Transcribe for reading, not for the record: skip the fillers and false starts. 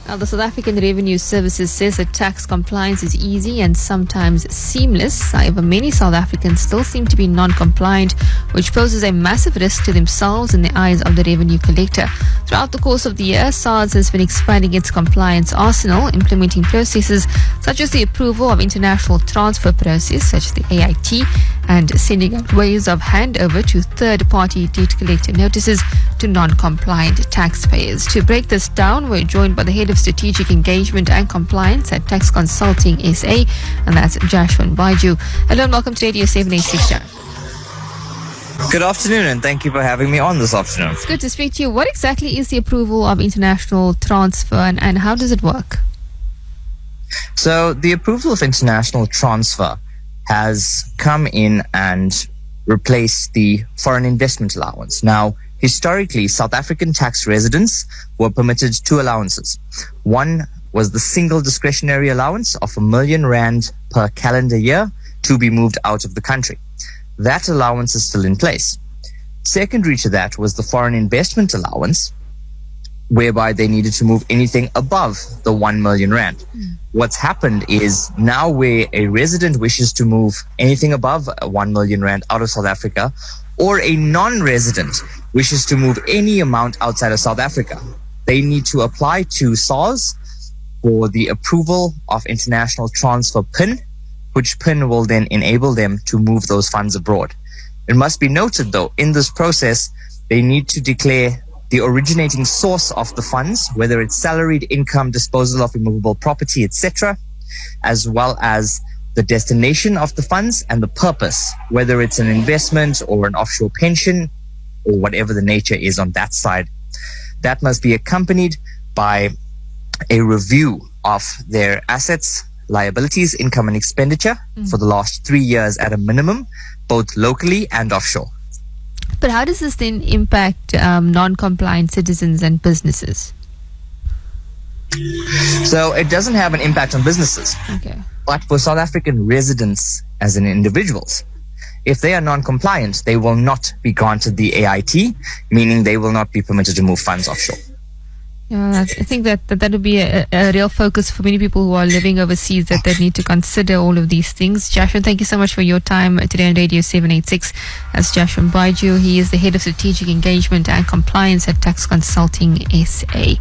Now, the South African Revenue Services says that tax compliance is easy and sometimes seamless. However, many South Africans still seem to be non-compliant, which poses a massive risk to themselves in the eyes of the revenue collector. Throughout the course of the year, SARS has been expanding its compliance arsenal, implementing processes such as the approval of international transfer process, such as the AIT, and sending out waves of handover to third-party debt collector notices to non-compliant taxpayers. To break this down, we're joined by the head of strategic engagement and compliance at Tax Consulting SA, and that's Jashwin Baijoo. Hello and welcome to Radio 786, Jash. Good afternoon, and thank you for having me on this afternoon. It's good to speak to you. What exactly is the approval of international transfer, and how does it work? So, the approval of international transfer has come in and replaced the foreign investment allowance. Now, historically, South African tax residents were permitted two allowances. One was the single discretionary allowance of R1 million per calendar year to be moved out of the country. That allowance is still in place. Secondary to that was the foreign investment allowance, whereby they needed to move anything above the R1 million. What's happened is now where a resident wishes to move anything above R1 million out of South Africa, or a non-resident wishes to move any amount outside of South Africa, they need to apply to SARS for the approval of international transfer PIN, which PIN will then enable them to move those funds abroad. It must be noted, though, in this process, they need to declare the originating source of the funds, whether it's salaried income, disposal of immovable property, etc., as well as the destination of the funds and the purpose, whether it's an investment or an offshore pension or whatever the nature is on that side. That must be accompanied by a review of their assets, liabilities, income and expenditure for the last 3 years at a minimum, both locally and offshore. But how does this then impact non-compliant citizens and businesses? So it doesn't have an impact on businesses. Okay. But for South African residents as in individuals, if they are non-compliant, they will not be granted the AIT, meaning they will not be permitted to move funds offshore. Yeah, I think that would be a real focus for many people who are living overseas, that they need to consider all of these things. Jashwin, thank you so much for your time today on Radio 786. That's Jashwin Baijoo. He is the head of strategic engagement and compliance at Tax Consulting SA.